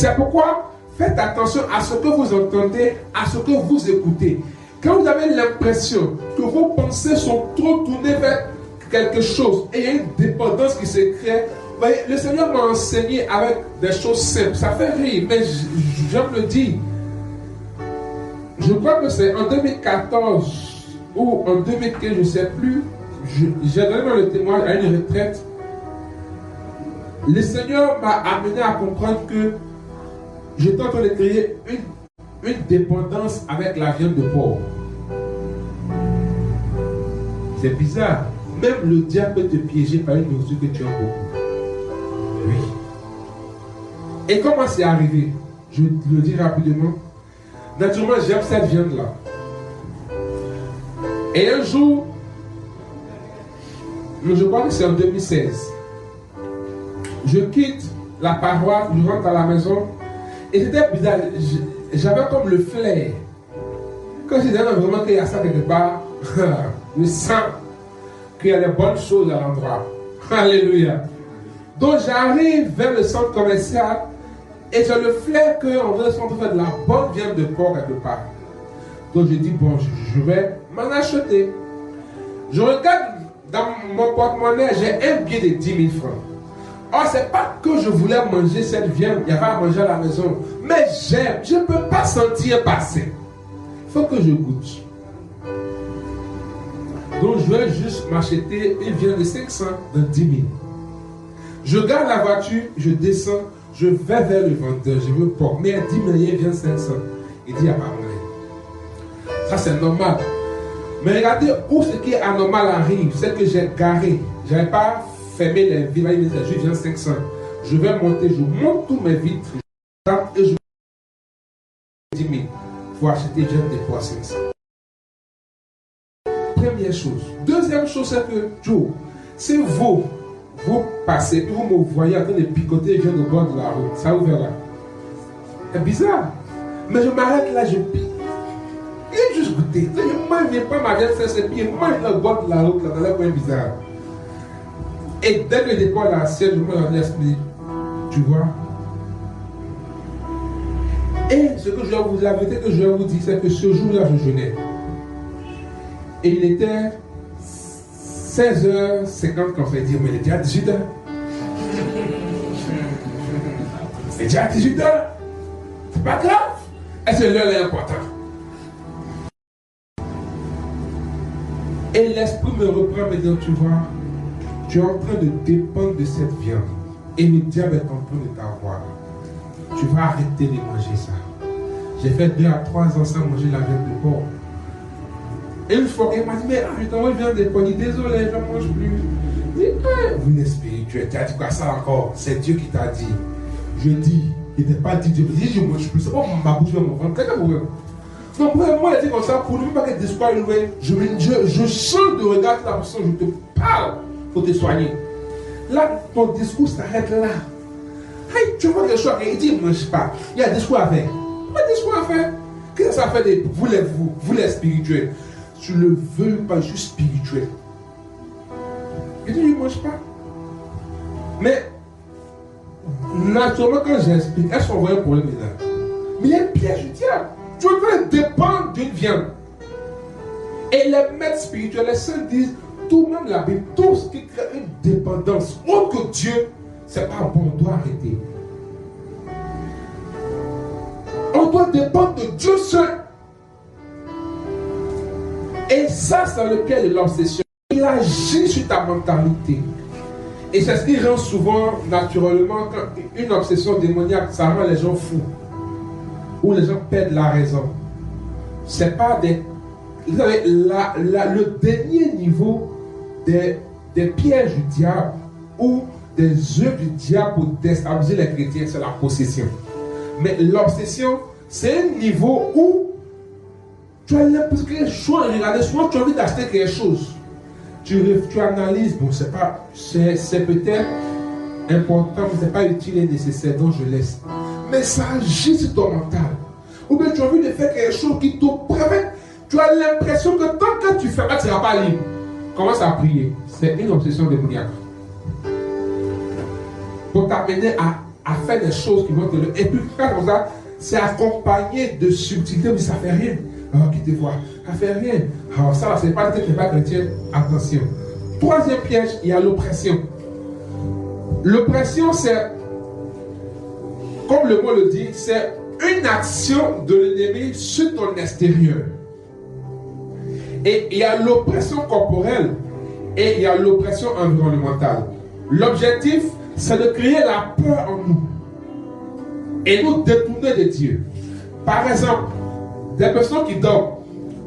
C'est pourquoi faites attention à ce que vous entendez, à ce que vous écoutez. Quand vous avez l'impression que vos pensées sont trop tournées vers quelque chose et il y a une dépendance qui se crée, voyez, le Seigneur m'a enseigné avec des choses simples. Ça fait rire, mais j'aime le dire. Je crois que c'est en 2014 ou en 2015, je ne sais plus. J'ai donné le témoignage à une retraite. Le Seigneur m'a amené à comprendre que j'étais en train de créer une dépendance avec la viande de porc. C'est bizarre. Même le diable peut te piéger par une nourriture que tu aimes beaucoup. Oui. Et comment c'est arrivé? Je le dis rapidement. Naturellement, j'aime cette viande-là. Et un jour, je crois que c'est en 2016, je quitte la paroisse, je rentre à la maison. Et c'était bizarre. J'avais comme le flair. Quand je disais vraiment qu'il y a ça quelque part, je sens qu'il y a des bonnes choses à l'endroit. Alléluia. Donc j'arrive vers le centre commercial et j'ai le flair qu'on veut faire de la bonne viande de porc quelque part. Donc je dis, bon, je vais m'en acheter. Je regarde dans mon porte-monnaie, j'ai un billet de 10 000 francs. Or, c'est pas que je voulais manger cette viande, il y avait à manger à la maison. Mais j'aime, je ne peux pas sentir passer. Il faut que je goûte. Donc, je vais juste m'acheter une viande de 500 de 10 000. Je garde la voiture, je descends, je vais vers le vendeur, je veux porc. Mais il dit, mais il vient 500. Il dit, il n'y a pas moyen. Ça, c'est normal. Mais regardez où ce qui est anormal arrive, c'est que j'ai garé. Je n'avais pas fermé les vitres, il me dit, je viens 500. Je vais monter, je monte tous mes vitres, et je 10 000 pour acheter viande de porc 500. Première chose. Deuxième chose, c'est que, Joe, si vous passez, vous me voyez en train de picoter viande au bord de la route, ça vous verra. C'est bizarre. Mais je m'arrête là, je pique. Et juste goûter. Je ne mange pas ma viande, c'est bien. Je mange au bord de la route, là, dans le coin bizarre. Et dès le départ de l'assiette, je me dans l'esprit. Tu vois. Et ce que je vais vous, la vérité que je vais vous dire, c'est que ce jour-là, je jeûnais. Et il était 16h50 quand on fait dire, mais il est déjà 18h. C'est déjà 18h. C'est pas grave. Est-ce que l'heure est importante? Et l'esprit me reprend, me dit, tu vois, tu es en train de dépendre de cette viande. Et le diable est en train de t'avoir. Tu vas arrêter de manger ça. J'ai fait 2 à 3 ans sans manger la viande de porc. Et une fois, il m'a dit, mais je t'envoie viande de porc. Il dit, désolé, je ne mange plus. Je dis, vous l'êtes spirituel. Tu as dit quoi ça encore? C'est Dieu qui t'a dit. Je dis, il n'était pas dit Dieu. Il dit, je ne mange plus. C'est pas ma bouche, mon ventre. Quelqu'un vous. Donc, moi, il dit comme ça, pour ne pas que d'espoir loué, je sens de regarder la personne, je te parle, il faut te soigner. Là, ton discours s'arrête là. Hey, tu vois quelque chose, il dit, ne mange pas. Il y a des discours à faire. Il y a des discours à faire. Qu'est-ce que ça fait de vous les spirituels? Tu ne le veux pas, je suis spirituel. Il dit, je ne mange pas. Mais, naturellement, quand j'explique, elles sont vraiment pour le là. Mais il y a un piège du diable. Tu veux dépendre d'une viande. Et les maîtres spirituels, les saints disent, tout même la Bible, tout ce qui crée une dépendance autre que Dieu, c'est pas bon, on doit arrêter. On doit dépendre de Dieu seul. Et ça, c'est lequel est l'obsession. Il agit sur ta mentalité. Et c'est ce qui rend souvent, naturellement, quand une obsession démoniaque, ça rend les gens fous. Où les gens perdent la raison. C'est pas des... Vous savez, le dernier niveau des pièges du diable ou des œuvres du diable pour déstabiliser les chrétiens, c'est la possession. Mais l'obsession, c'est un niveau où tu as l'impression que quelque chose, regardez, souvent tu as envie d'acheter quelque chose. Tu analyses, bon, c'est peut-être important, mais ce n'est pas utile et nécessaire, donc je laisse. Mais ça agit sur ton mental. Ou bien tu as envie de faire quelque chose qui te permet. Tu as l'impression que tant que tu fais pas, tu ne seras pas libre. Commence à prier. C'est une obsession démoniaque. Pour t'amener à faire des choses qui vont te le. Et puis, faire comme ça, c'est accompagné de subtilité, mais ça ne fait rien. Alors, qui te voit, ça ne fait rien. Alors, ça, c'est pas que tu n'es pas chrétien. Attention. Troisième piège, il y a l'oppression. L'oppression, c'est, comme le mot le dit, c'est une action de l'ennemi sur ton extérieur. Et il y a l'oppression corporelle et il y a l'oppression environnementale. L'objectif, c'est de créer la peur en nous et nous détourner de Dieu. Par exemple, des personnes qui dorment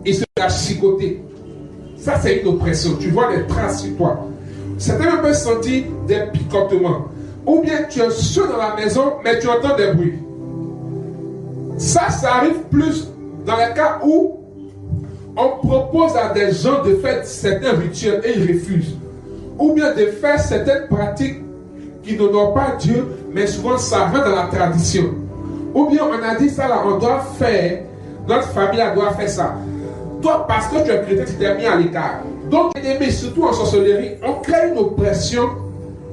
et se lâchent chicoter. Ça, c'est une oppression. Tu vois des traces sur toi. Certains peuvent sentir des picotements. Ou bien tu es seul dans la maison, mais tu entends des bruits. Ça arrive plus dans les cas où on propose à des gens de faire certains rituels et ils refusent. Ou bien de faire certaines pratiques qui n'honorent pas Dieu, mais souvent ça rentre dans la tradition. Ou bien on a dit ça là, on doit faire, notre famille doit faire ça. Toi, parce que tu es chrétien, tu t'es mis à l'écart. Donc, l'ennemi, surtout en sorcellerie, on crée une oppression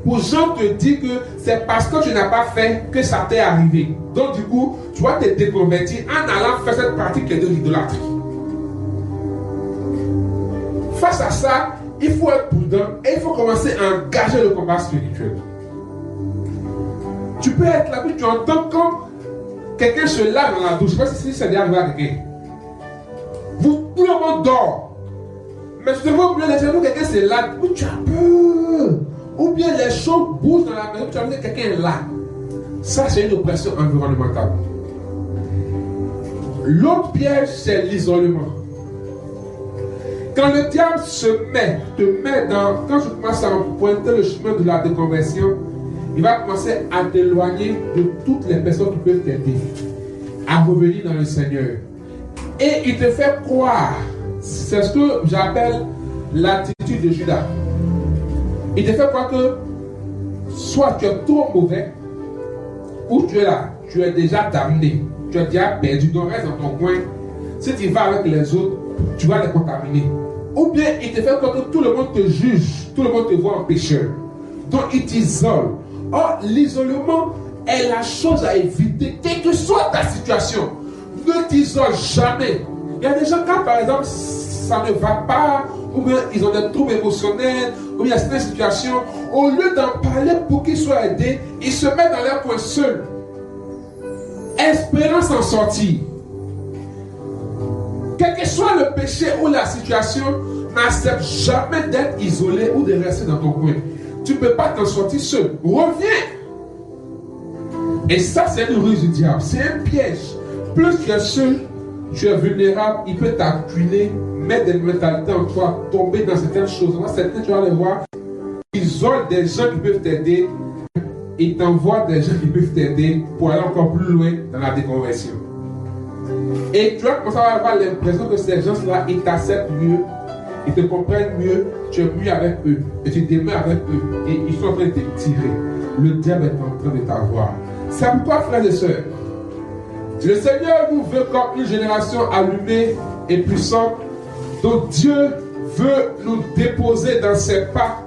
pour gens te dire que c'est parce que tu n'as pas fait que ça t'est arrivé. Donc, du coup, tu vas te déconvertir en allant faire cette pratique qui est de l'idolâtrie. Face à ça, il faut être prudent et il faut commencer à engager le combat spirituel. Tu peux être là, puis tu entends comme quelqu'un se lave dans la douche. Je ne sais pas si c'est déjà arrivé à quelqu'un. Tout le monde dort. Mais tu te vois oublier les gens, quelqu'un se lave, puis tu as peur. Ou bien les choses bougent dans la maison, tu as vu que quelqu'un est là. Ça, c'est une oppression environnementale. L'autre piège, c'est l'isolement. Quand le diable te met dans, quand tu commences à pointer le chemin de la déconversion, il va commencer à t'éloigner de toutes les personnes qui peuvent t'aider à revenir dans le Seigneur. Et il te fait croire, c'est ce que j'appelle l'attitude de Judas. Il te fait croire que soit tu es trop mauvais, ou tu es là, tu es déjà damné, tu es déjà perdu, donc reste dans ton coin. Si tu vas avec les autres, tu vas les contaminer. Ou bien il te fait croire que tout le monde te juge, tout le monde te voit en pécheur. Donc il t'isole. Or, l'isolement est la chose à éviter, quelle que soit ta situation. Ne t'isole jamais. Il y a des gens, quand par exemple, ça ne va pas, ou bien ils ont des troubles émotionnels, ou bien il y a certaines situations, au lieu d'en parler pour qu'ils soient aidés, ils se mettent dans leur coin seuls, espérant s'en sortir. Quel que soit le péché ou la situation, n'accepte jamais d'être isolé ou de rester dans ton coin. Tu ne peux pas t'en sortir seul. Reviens. Et ça, c'est une ruse du diable. C'est un piège. Plus tu es seul, tu es vulnérable, il peut t'acculer, mettre des mentalités en toi, tomber dans certaines choses. Moi, certains, tu vas les voir, isole des gens qui peuvent t'aider et t'envoie des gens qui peuvent t'aider pour aller encore plus loin dans la déconversion. Et tu vas commencer à avoir l'impression que ces gens-là, ils t'acceptent mieux, ils te comprennent mieux, tu es mieux avec eux, et tu demeures avec eux, et ils sont en train de te tirer. Le diable est en train de t'avoir. C'est pourquoi, frères et sœurs, le Seigneur nous veut comme une génération allumée et puissante, dont Dieu veut nous déposer dans ses pas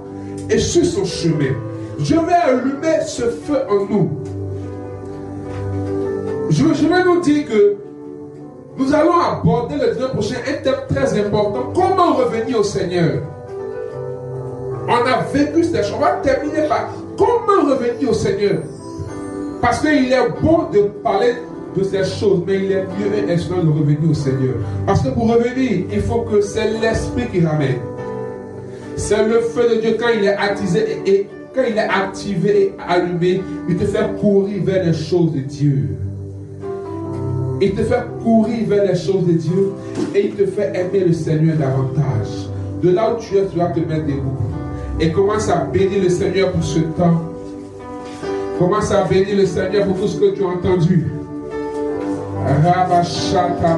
et sur son chemin. Je vais allumer ce feu en nous. Je vais nous dire que nous allons aborder le dimanche prochain un thème très important. Comment revenir au Seigneur? On a vécu ces choses. On va terminer par comment revenir au Seigneur. Parce qu'il est bon de parler de ces choses, mais il est mieux et excellent de revenir au Seigneur. Parce que pour revenir, il faut que c'est l'Esprit qui ramène. C'est le feu de Dieu quand il est attisé et quand il est activé et allumé, il te fait courir vers les choses de Dieu. Il te fait courir vers les choses de Dieu et il te fait aimer le Seigneur davantage. De là où tu es, tu vas te mettre debout. Et commence à bénir le Seigneur pour ce temps. Commence à bénir le Seigneur pour tout ce que tu as entendu. Rabashaka,